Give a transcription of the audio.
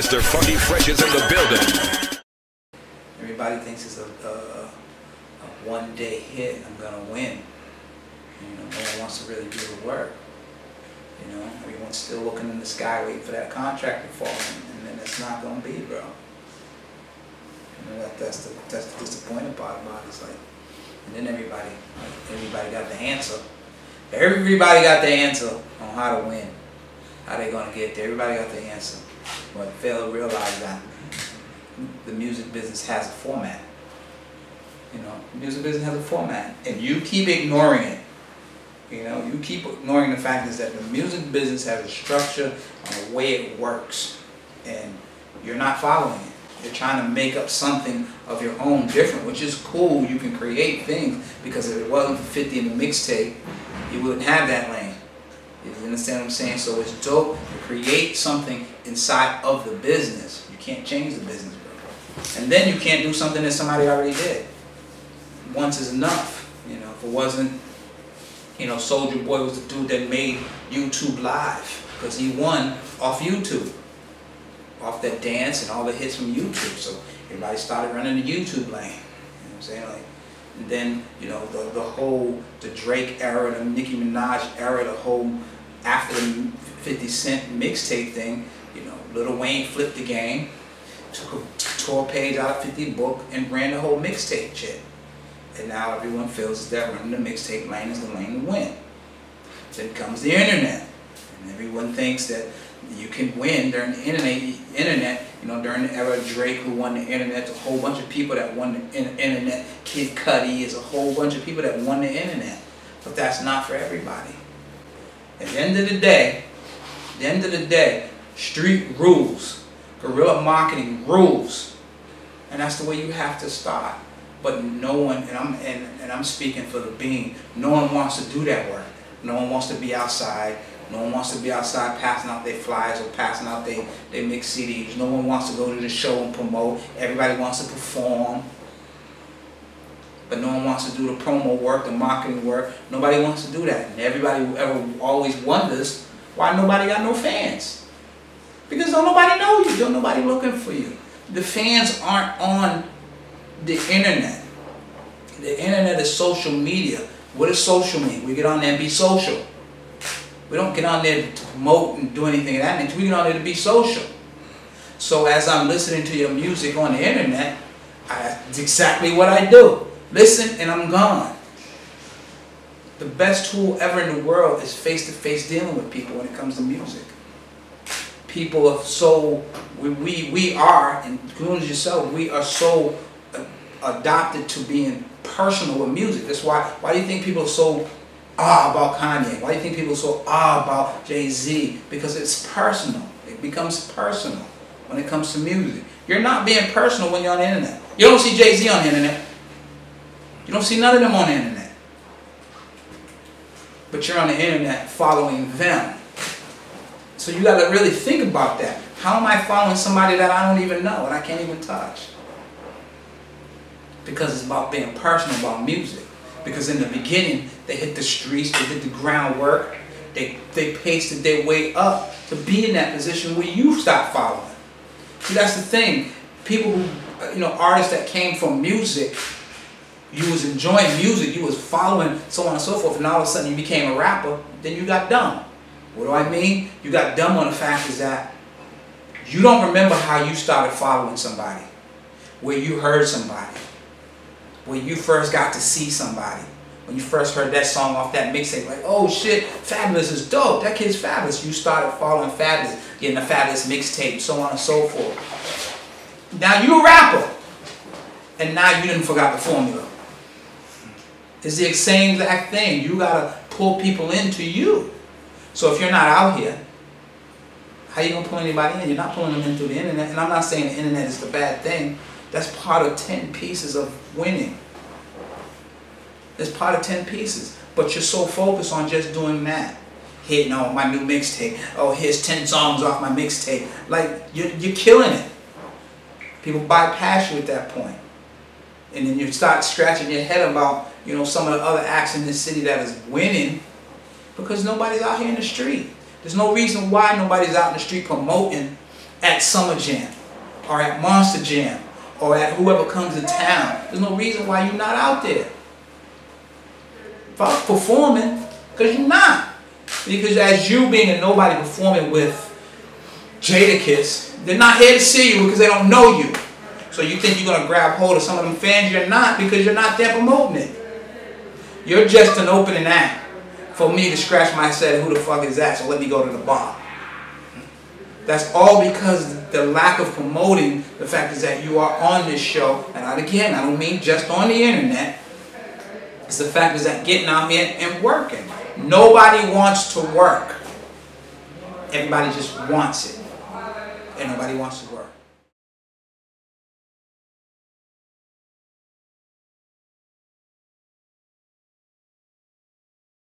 Mr. Funky Fresh is in the building. Everybody thinks it's a one-day hit. I'm gonna win. You know, no one wants to really do the work. You know, everyone's still looking in the sky waiting for that contract to fall, and then it's not gonna be, bro. You know, that's the disappointing part about it. It's like, and then everybody got the answer. Everybody got the answer on how to win, how they gonna get there. Everybody got the answer, but fail to realize that the music business has a format. You know, the music business has a format, and you keep ignoring it. You know, you keep ignoring the fact is that the music business has a structure and a way it works, and you're not following it. You're trying to make up something of your own different, which is cool. You can create things, because if it wasn't for 50 in the mixtape, you wouldn't have that lane. You understand what I'm saying? So it's dope to create something inside of the business. You can't change the business, bro. And then you can't do something that somebody already did. Once is enough. You know, if it wasn't, you know, Soulja Boy was the dude that made YouTube live, because he won off YouTube, off that dance and all the hits from YouTube. So everybody started running the YouTube lane. You know what I'm saying? Like, and then, you know, the Drake era, the Nicki Minaj era, the whole after the 50 Cent mixtape thing, you know, Lil Wayne flipped the game, tore a page out of 50 book and ran the whole mixtape shit. And now everyone feels that running the mixtape lane is the lane to win. Then comes the internet, and everyone thinks that you can win during the internet. You know, during the era of Drake, who won the internet, a whole bunch of people that won the internet. Kid Cudi is a whole bunch of people that won the internet. But that's not for everybody. At the end of the day, street rules, guerrilla marketing rules, and that's the way you have to start. But no one, and I'm speaking for the being, no one wants to do that work. No one wants to be outside. No one wants to be outside passing out their flyers or passing out their mixed CDs. No one wants to go to the show and promote. Everybody wants to perform. But no one wants to do the promo work, the marketing work. Nobody wants to do that. And everybody always wonders why nobody got no fans. Because don't nobody know you. Don't nobody looking for you. The fans aren't on the internet. The internet is social media. What does social mean? We get on there and be social. We don't get on there to promote and do anything of that nature. We get on there to be social. So as I'm listening to your music on the internet, that's exactly what I do. Listen and I'm gone. The best tool ever in the world is face-to-face dealing with people when it comes to music. People are so, we are, including yourself, we are so adopted to being personal with music. That's why do you think people are so about Kanye? Why do you think people are so about Jay-Z? Because it's personal. It becomes personal when it comes to music. You're not being personal when you're on the internet. You don't see Jay-Z on the internet. You don't see none of them on the internet. But you're on the internet following them. So you got to really think about that. How am I following somebody that I don't even know and I can't even touch? Because it's about being personal about music. Because in the beginning, they hit the streets, they did the groundwork, they pasted their way up to be in that position where you stop following. See, that's the thing. People who, you know, artists that came from music, you was enjoying music, you was following, so on and so forth, and all of a sudden you became a rapper, then you got dumb. What do I mean? You got dumb on the fact is that you don't remember how you started following somebody, where you heard somebody, where you first got to see somebody, when you first heard that song off that mixtape, like, oh shit, Fabulous is dope, that kid's fabulous. You started following Fabulous, getting a Fabulous mixtape, so on and so forth. Now you a rapper, and now you didn't forgot the formula. It's the same exact thing. You gotta pull people into you. So if you're not out here, how you gonna pull anybody in? You're not pulling them in through the internet. And I'm not saying the internet is the bad thing. That's part of 10 pieces of winning. It's part of 10 pieces. But you're so focused on just doing that. Hitting on my new mixtape. Oh, here's 10 songs off my mixtape. Like, you're killing it. People bypass you at that point. And then you start scratching your head about, you know, some of the other acts in this city that is winning, because nobody's out here in the street. There's no reason why nobody's out in the street promoting at Summer Jam, or at Monster Jam, or at whoever comes to town. There's no reason why you're not out there. Fuck performing, because you're not. Because as you being a nobody performing with Jadakiss, they're not here to see you because they don't know you. So you think you're going to grab hold of some of them fans? You're not, because you're not there promoting it. You're just an opening act for me to scratch my head, who the fuck is that? So let me go to the bar. That's all because the lack of promoting the fact is that you are on this show. And again, I don't mean just on the internet. It's the fact is that getting out here and working. Nobody wants to work. Everybody just wants it. And nobody wants to work.